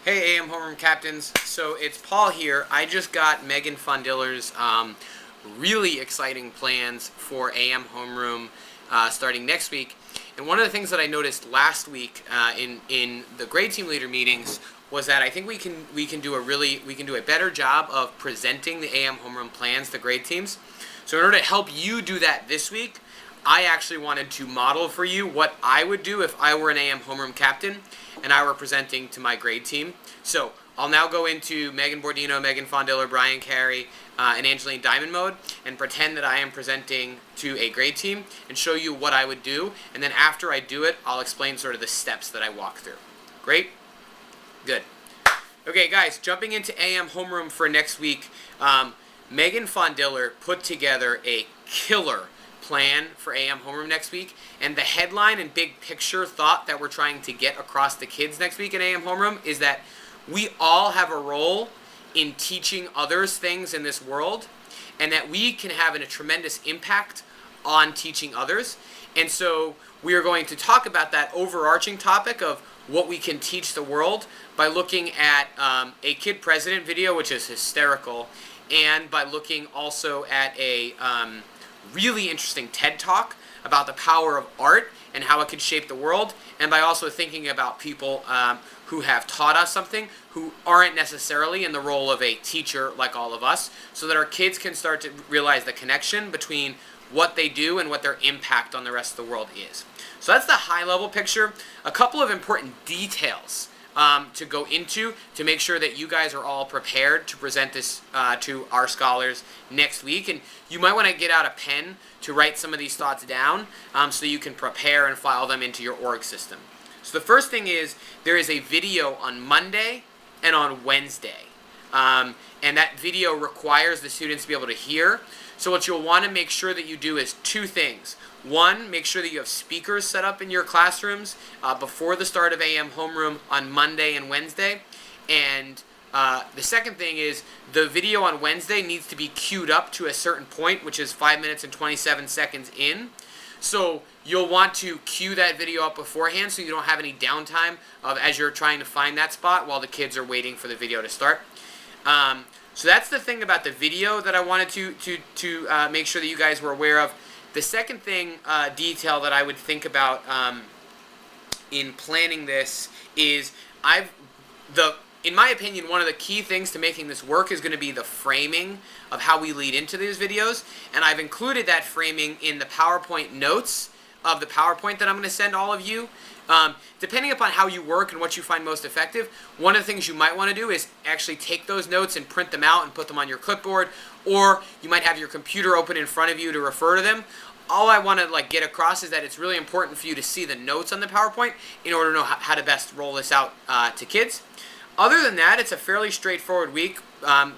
Hey AM Homeroom Captains, so it's Paul here. I just got Megan Fondiller's really exciting plans for AM Homeroom starting next week. And one of the things that I noticed last week in the grade team leader meetings was that I think we can do a better job of presenting the AM Homeroom plans to grade teams. So in order to help you do that this week, I actually wanted to model for you what I would do if I were an AM Homeroom captain and I were presenting to my grade team. So I'll now go into Megan Bordino, Megan Fondiller, Brian Carey, and Angeline Diamond mode and pretend that I am presenting to a grade team and show you what I would do. And then after I do it, I'll explain sort of the steps that I walk through. Great? Good. Okay, guys, jumping into AM Homeroom for next week, Megan Fondiller put together a killer plan for AM Homeroom next week, and the headline and big picture thought that we're trying to get across to kids next week in AM Homeroom is that we all have a role in teaching others things in this world, and that we can have a tremendous impact on teaching others. And so we are going to talk about that overarching topic of what we can teach the world by looking at a Kid President video, which is hysterical, and by looking also at a really interesting TED Talk about the power of art and how it can shape the world, and by also thinking about people who have taught us something who aren't necessarily in the role of a teacher like all of us, so that our kids can start to realize the connection between what they do and what their impact on the rest of the world is. So that's the high-level picture. A couple of important details to go into to make sure that you guys are all prepared to present this to our scholars next week. And you might want to get out a pen to write some of these thoughts down so you can prepare and file them into your org system. So the first thing is there is a video on Monday and on Wednesday. And that video requires the students to be able to hear. So what you'll want to make sure that you do is two things. One, make sure that you have speakers set up in your classrooms before the start of AM Homeroom on Monday and Wednesday. And the second thing is the video on Wednesday needs to be queued up to a certain point, which is 5 minutes and 27 seconds in. So you'll want to queue that video up beforehand so you don't have any downtime as you're trying to find that spot while the kids are waiting for the video to start. So that's the thing about the video that I wanted to make sure that you guys were aware of. The second thing, detail that I would think about in planning this is in my opinion, one of the key things to making this work is going to be the framing of how we lead into these videos. And I've included that framing in the PowerPoint notes of the PowerPoint that I'm going to send all of you. Depending upon how you work and what you find most effective, one of the things you might want to do is actually take those notes and print them out and put them on your clipboard, or you might have your computer open in front of you to refer to them. All I want to get across is that it's really important for you to see the notes on the PowerPoint in order to know how to best roll this out to kids. Other than that, it's a fairly straightforward week.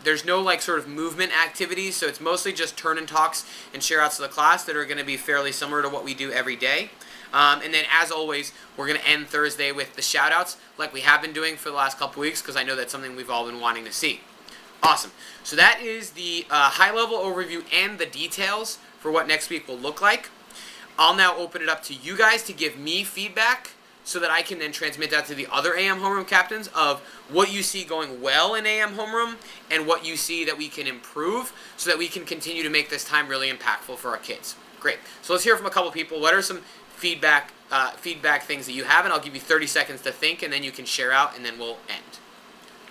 There's no sort of movement activities, so it's mostly just turn and talks and share outs to the class that are going to be fairly similar to what we do every day. And then, as always, we're going to end Thursday with the shout-outs like we have been doing for the last couple weeks, because I know that's something we've all been wanting to see. Awesome. So that is the high-level overview and the details for what next week will look like. I'll now open it up to you guys to give me feedback so that I can then transmit that to the other AM Homeroom captains of what you see going well in AM Homeroom and what you see that we can improve so that we can continue to make this time really impactful for our kids. Great. So let's hear from a couple people. What are some feedback things that you have? And I'll give you 30 seconds to think, and then you can share out, and then we'll end.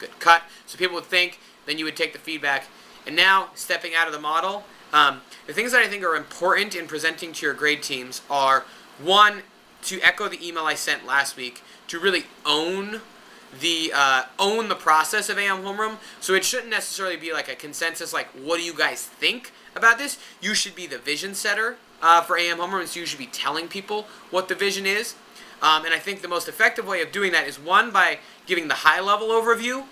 Good. Cut. So people would think, then you would take the feedback. And now, stepping out of the model, the things that I think are important in presenting to your grade teams are, one, to echo the email I sent last week, to really own the process of AM Homeroom. So it shouldn't necessarily be like a consensus, what do you guys think about this? You should be the vision setter for AM Homeroom, so you should be telling people what the vision is. And I think the most effective way of doing that is, one, by giving the high-level overview,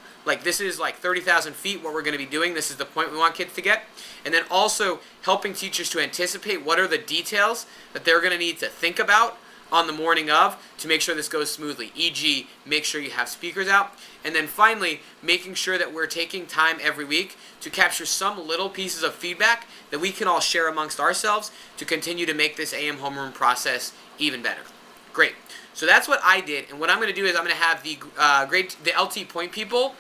this is 30,000 feet what we're going to be doing, this is the point we want kids to get, and then also helping teachers to anticipate what are the details that they're going to need to think about on the morning of to make sure this goes smoothly, e.g. make sure you have speakers out. And then finally, making sure that we're taking time every week to capture some little pieces of feedback that we can all share amongst ourselves to continue to make this AM Homeroom process even better. Great. So that's what I did, and what I'm going to do is I'm going to have the the LT point people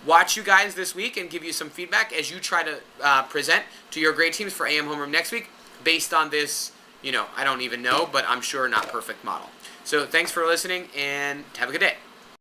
watch you guys this week and give you some feedback as you try to present to your grade teams for AM homeroom next week based on this, I don't even know, but I'm sure not perfect model. So thanks for listening, and have a good day.